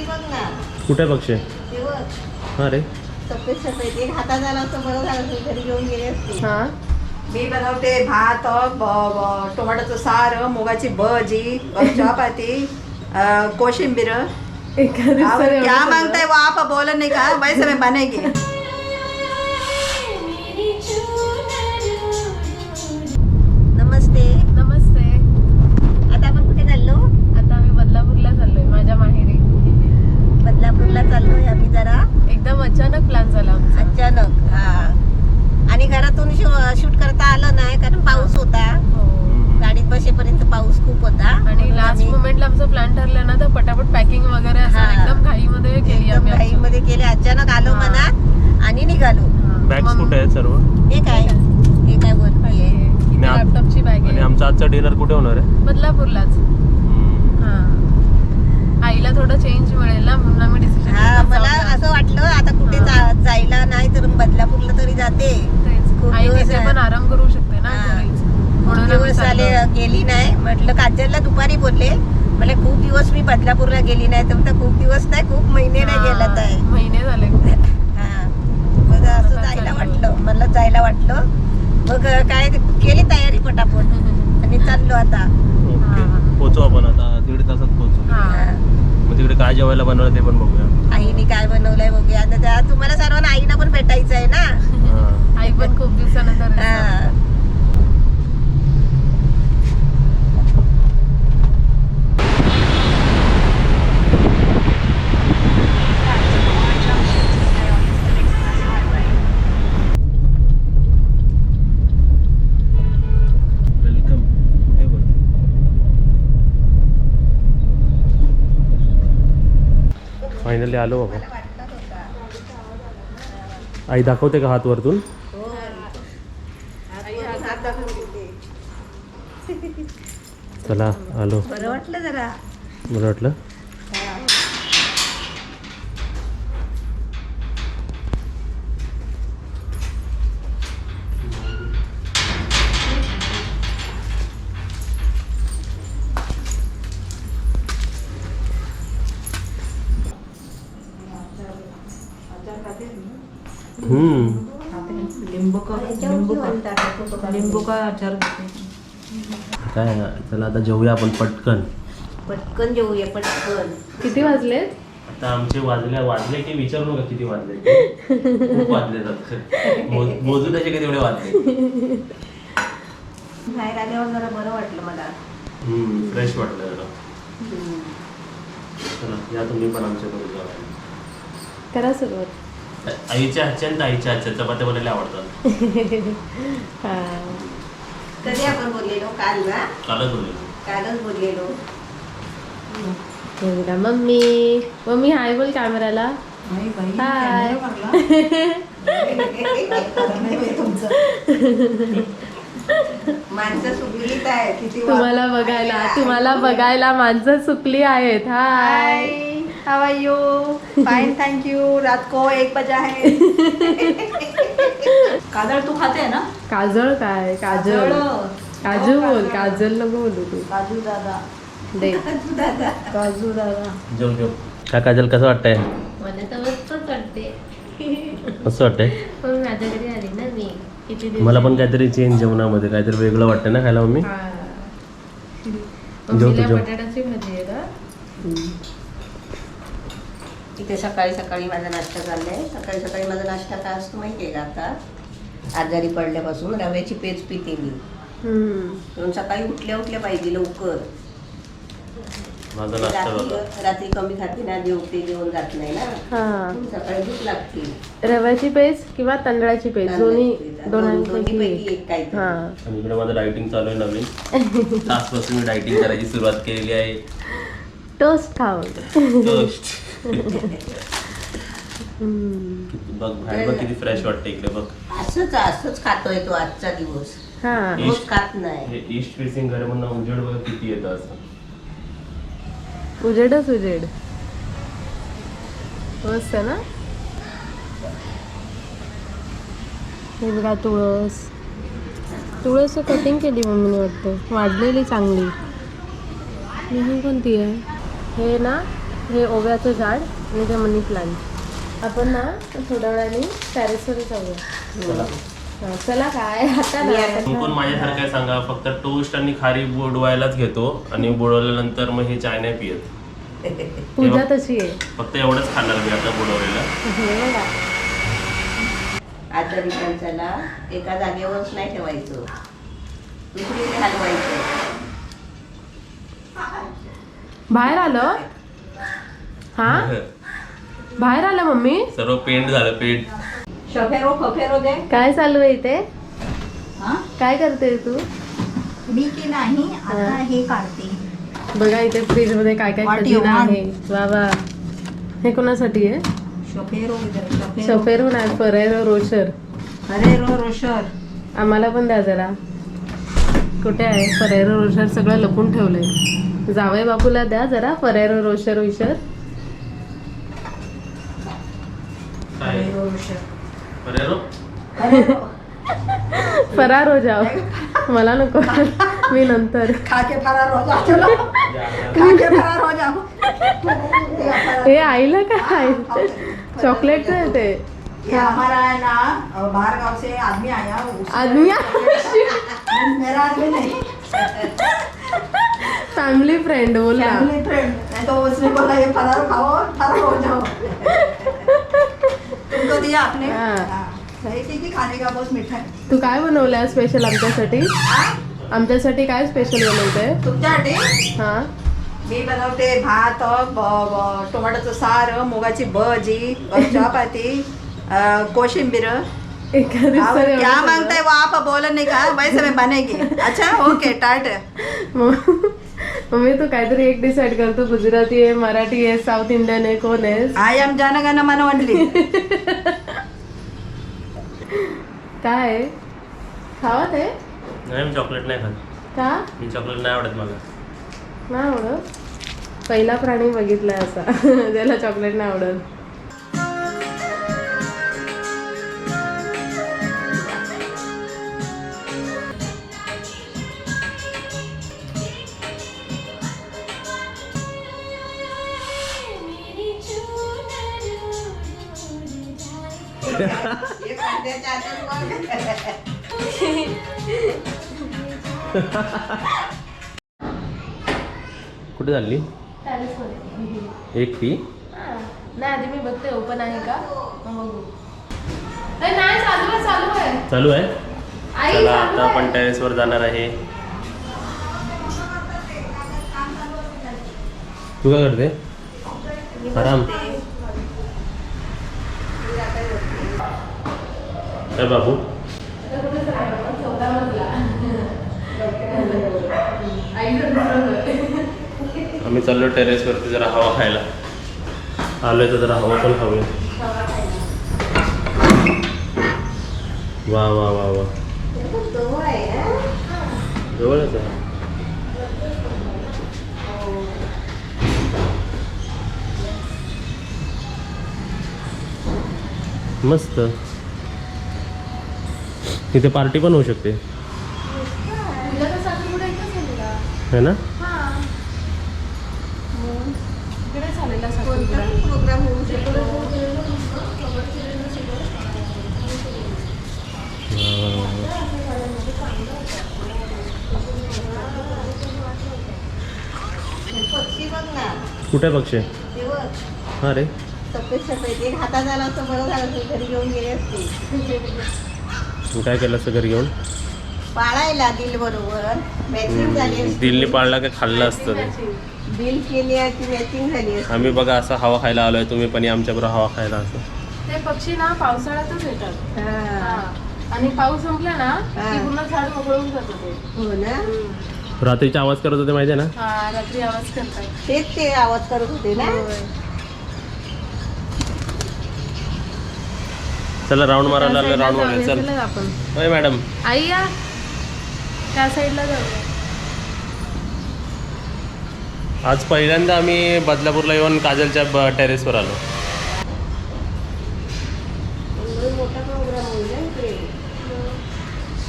बघ ना. कुठे पक्षी? ते बघ. अरे सफेद सफेद एक हातात आला असं बरं झालं तू घरी घेऊन गेले असते. हा मी बनवते भात, टोमॅटोचं सार, मुगाची भजी, चपाती, कोशिंबीर. एका दिवसात एवढं क्या सगळं? मांगताय वो आप बोल नहीं का वैसे मैं बनेगी. नमस्ते. नमस्ते. आता आपण कुठे चाललो? आता आम्ही बदलापूरला चाललोय, माझ्या माहेरी. बदलापूरला चाललोय आम्ही जरा एकदम अचानक प्लॅन झाला आमचा. अचानक. हा. आणि घरातून शूट करता आलं नाही कारण पाऊस होता. हो. गाडीत बसेपर्यंत पाऊस खूप होता. आणि लास्ट मोमेंटला आमचा प्लॅन ठरला ना, तर पटापट पॅकिंग वगैरे असं हा. एकदम घाईमध्ये केली एकदम आम्ही. घाईमध्ये केले. अचानक आलो हा. मनात आणि निघालो. बॅग्स कुठे आहेत सर्व? हे काय बोलतीये? लॅपटॉपची बॅग आणि आहे. आमचा आजचा डिनर कुठे होणार आहे? बदलापूरलाच. हा. आईला थोडं चेंज मिळेल ना, म्हणून आम्ही डिसिजन हा, मला असं वाटलं आता कुठे जायला नाही तर बदलापूरला तरी जाते. खूप आई दिवस तिथे पण आराम करू शकते ना हा. घरीच. खूप म्हणून आम्ही दिवस आले चाललो. गेली नाही. म्हटलं काजलला दुपारी बोलले मला खूप दिवस मी बदलापूरला गेली नाही. तर म्हटलं खूप दिवस नाही, खूप महिने नाही गेला आहे. महिने झाले. हा. मग असं जायला वाटलं, मला जायला वाटलं. मग काय केली तयारी पटापट आणि चाललो आता. ओके, पोचू आपण आता 1.5 तासात पोचू. हा. हा. मग तिकडे काय जेवायला बनवलं ते पण बघूया. आईने काय बनवलंय बघूया. आता त्या तुम्हाला सर्वांना आईना पण भेटायचं आहे ना. हा. आई पण खूप दिवसानंतर हा. वेलकम. कुठे बोल? फायनली आलो बाबा. आई दाखवते का हात वरतून? चला आलो. बरं वाटलं जरा. बरं वाटलं. लिंबू का अचार. काय चला आता जेवूया आपण पटकन. पटकन जेवूया पटकन. किती वाजले? आता आमचे वाजले की विचारू नका किती वाजले ते. खूप वाजले जातात. मोजून त्याचे कधी एवढे वाजले. बाहेर आल्यावर जरा बरं वाटलं मला. फ्रेश वाटलं जरा. चला या तुम्ही पण आमच्या बरोबर जेवायला. करा सुरुवात. आईच्या हातच्या आणि ताईच्या हातच्या चपात्या बनायला आवडतात. हा. कधी आपण बोललेलो? काल ना. कालच बोललेलो. मम्मी हाय बोल कॅमेराला. हाय. माणसं सुकलीत आहे किती तुम्हाला बघायला माणसं सुकली आहेत. Hi. How are you? Fine thank you. रात को 1 बजा है. काजल तू खाते है ना? काजळ काय? काजळ. काजू बोल. काजल नको बोलू तू. काजू दादा. दे. काजू दादा. जेव काय काजल कसं वाटतंय? मला तर मस्तच वाटते. कसं वाटतंय? पण माझ्या घरी आली ना मी किती दिवस. मला पण काहीतरी चेंज जेवणामध्ये काहीतरी वेगळं वाटतं ना खायला मम्मी. हा. जेव तू, जेव. बटाट्याची भाजी आहे का? इथे सकाळी सकाळी माझा नाश्ता चाललाय. सकाळी सकाळी माझा नाश्ता काय असतो माहितीये का? आता आजारी पडल्यापासून रव्याची पेज पिते मी. म्हणून सकाळी उठल्या पाहिजे लवकर. माझा नाश्ता झाला. रात्री कमी खाते ना, जेवण जात नाही ना. हा. सकाळी भूक लागते. रव्याची पेज किंवा तांदळाची पेज दोन्हीपैकी एक काही. हा. आणि इकडे माझं डायटिंग चालू आहे नवीन. तासपासून मी डायटिंग करायची सुरुवात केलेली आहे. टोस्ट खाऊन. टोस्ट. बघ बाहेर बघ किती फ्रेश वाटतं इकडे बघ. असंच खातोय तो आजचा दिवस. हा. रोज खात नाही. हे ईस्ट फेसिंग घर म्हणून उजेड बघ किती येतं असं. उजेडच उजेड. मस्त ना. हे बघा तुळस कटिंग केली मम्मीने वाटतं. वाढलेली चांगली. ही कोणती आहे? हे ना हे ओव्याचं झाड आणि ते मनी प्लांट. आपण ना थोड्या वेळाने टेरेसवर जाऊया. चला. हा, चला काय आता नाही. कोण माझ्यासारखं आहे सांगा, फक्त टोस्ट आणि खारी बुडवायलाच घेतो आणि बुडवल्यानंतर मग हे चाय नाही पियत. पूजा तशी आहे. फक्त एवढंच खाणार मी आता बुडवलेलं. हे बघा. आचारी पंचाला एका जागेवरच नाही ठेवायचं, दुसरीकडे हलवायचं. बाहेर आलं. हा बाहेर आलं मम्मी. सर्व पेंट झालं, पेंट. शफेरो फफेरो दे. काय चालू आहे इथे? हा? काय करते तू? मी की नाही आता हे काढते. बघा इथे फ्रीज मध्ये काय काय वाटी खजिना वाट. आहे. वा वा. हे कोणासाठी आहे? शफेरो शफेरो नाही, फरेरो रोशर. अरे रो रोशर. आम्हाला पण द्या जरा. कुठे आहे फरेरो रोशर? सगळं लपून ठेवलंय. जावई बापूला द्या जरा फरेरो रोशर विशर. काय? रोशर. फरेरो? फरार हो जाओ. मला नको. मी नंतर. खा के फरार हो जाओ. चलो खा के फरार हो जाओ. हे आईला काय चॉकलेट आहे ते. ये हमारा है ना बाहर गांव से आदमी आया. आदमी मेरा आदमी नहीं, फॅमिली फ्रेंड बोल ना. Family friend. नहीं तो उसने बोला ये फरार खाओ फरार हो जाओ. तुमको दिया आपने. हाँ. हाँ. सही थी कि खाने का बहुत मीठा है. तू काय बनवलंय स्पेशल आमच्यासाठी? आमच्यासाठी काय स्पेशल बनवते? तुमच्यासाठी हा मी बनवते भात, टोमॅटोचं सार, मुगाची भजी, चपाती, कोशिंबीर. एका दिवसात एवढं क्या सगळं? मांगते वो आप बोल नहीं का वैसे मैं बनेगी. अच्छा ओके टाइट. मम्मी तू काहीतरी एक डिसाइड कर. तू गुजराती आहे, मराठी आहे, साऊथ इंडियन आहे, कोण आहे? आई एम जनगण मन ओनली. काय आहे? खावा ते नाही, मी चॉकलेट नाही खात. का मी चॉकलेट नाही आवडत मला. नाही आवडत? पहिला प्राणी बघितलाय असा त्याला चॉकलेट नाही आवडत. कुठे चालली? एकटी? नाही आधी मी बघते ओपन आहे का मग बघू. नाही चालू आहे चालू आहे. चालू आहे. आई चला चालू आता आहे. आपण टेरेसवर जाणार आहे. तू काय करते? आराम. काय बाबू? आम्ही चाललो टेरेसवरती जरा हवा खायला. आलोय तर जरा हवा पण खाऊया. वा वा वा वा, जवळच आहे. मस्त. इथे पार्टी पण होऊ शकते है ना. प्रोग्राम होऊ शकतो. पक्षी बघ ना. कुठे पक्षी? ते बघ हा रे, सफेद सफेद. एक हातात आला असतं बरं झालं असतं, घरी घेऊन गेले असते. तू काय केलं असं घरी घेऊन? पाळायला दिल बरोबर मॅचिंग झाली असती. दिल्ली पाळला काय खाल्लं असतं ते. दिल केली ती मॅचिंग झाली असती. आम्ही बघा असं हवा खायला आलोय, तुम्ही पण आमच्याबरोबर हवा खायला असं. ते पक्षी ना पावसाळ्यातच येतात. हा. आणि पाऊस संपला ना हा. की पूर्ण झाड मोकळून जातं ते. हो ना. रात्रीचे आवाज करत होते माहिती आहे ना. हा रात्री आवाज करतात. तेच ते आवाज करत होते ना. चला राऊंड मारायला आलं, राऊंड त्या मारायला. साईडला चल जाऊया आपण. होय मॅडम. आई या त्या साईडला जाऊया. आज पहिल्यांदा आम्ही बदलापूरला येऊन काजलच्या टेरेसवर आलो. मोठा प्रोग्राम होईल ना इकडे.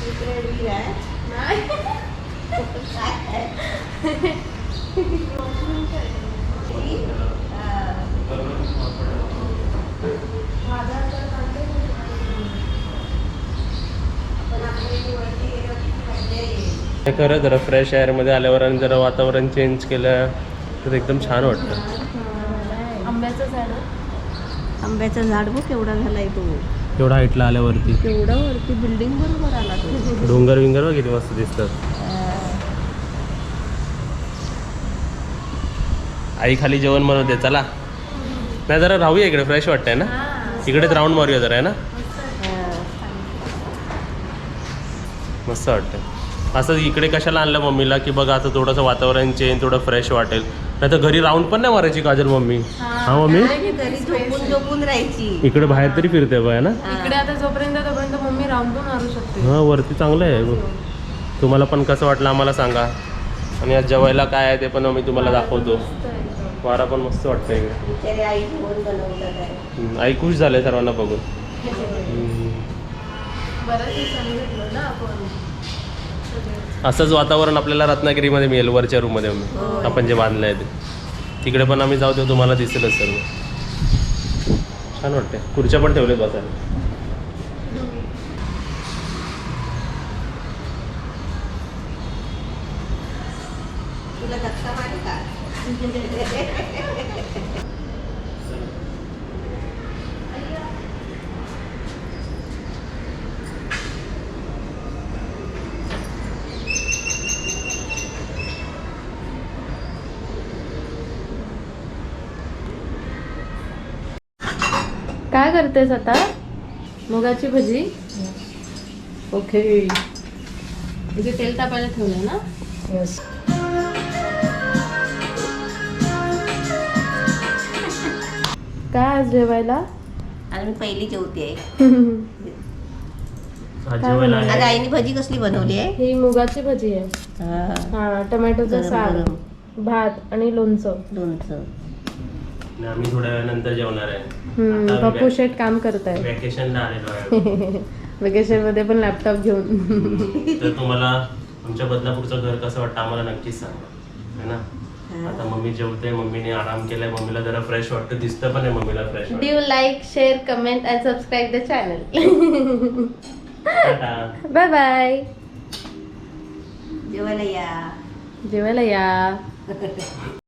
इकडे डील आहे. हा, हे खरं जरा फ्रेश एअरमध्ये आल्यावर आणि जरा वातावरण चेंज केलं तर एकदम छान वाटतं. आंब्याचं झाड आंब्याचा झाड बघ केवढा झालाय तो. एवढा हाईटला आल्यावरती केवढा वरती बिल्डिंग बरोबर आला तो. डोंगर विंगर बघ किती मस्त दिसतात. आई खाली जेवण बनवते चला. नाही जरा राहूया इकडे फ्रेश वाटतंय ना. इकडेच राऊंड मारूया जरा आहे ना. मस्त वाटतं. असं इकडे कशाला आणलं मम्मीला की बघा आता थोडंसं वातावरण चेंज थोडं फ्रेश वाटेल. नाही तर घरी राऊंड पण नाही मारायची काजल मम्मी. हा मम्मी घरी झोपून झोपून राहायची. इकडे बाहेर तरी फिरते बघ ना. इकडे आता जोपर्यंत तोपर्यंत मम्मी राऊंड पण मारू शकते. हां वरती चांगलं आहे. तुम्हाला पण कसं वाटलं आम्हाला सांगा. आणि आज जेवायला काय आहे ते पण मी तुम्हाला दाखवतो. वारा पण मस्त वाटतं इकडे. बिचारी आई जेवण बनवतात आहे. आई खुश झाले सर्वांना बघून. बरं दिवसांनी भेटलो ना आपण. असंच वातावरण आपल्याला रत्नागिरीमध्ये मिळेल वरच्या रूममध्ये आपण जे बांधलं आहे ते. तिकडे पण आम्ही जाऊ तेव्हा तुम्हाला दिसेलच सर्व. छान वाटते. खुर्च्या पण ठेवलेत बसायला. तुला धक्का मारू का? काय करतेस आता? मुगाची भजी. ओके. इथे तेल तापायला ठेवलंय ना. काय आज जेवायला? आणि मी पहिली जेवते आहे. जेवायला आज आईने भजी कसली बनवली आहे? ही मुगाची भजी आहे. हा टोमॅटोचं गरम साग, गरम. भात आणि लोणचं. लोणचं. आणि आम्ही थोड्या वेळानंतर जेवणार आहे. पप्पू शेट काम करताय वॅकेशनला आलेलो आहे. वेकेशन मध्ये पण लॅपटॉप घेऊन. तर तुम्हाला आमच्या बदलापूरचं घर कसं वाटतं आम्हाला नक्कीच सांगा है ना. आता मम्मी जेवते. मम्मीने आराम केलाय. मम्मीला जरा फ्रेश वाटतं. दिसतं पण आहे मम्मीला फ्रेश वाटतं. Do like share comment and subscribe the channel. Bye bye. जेवायला या. जेवायला या.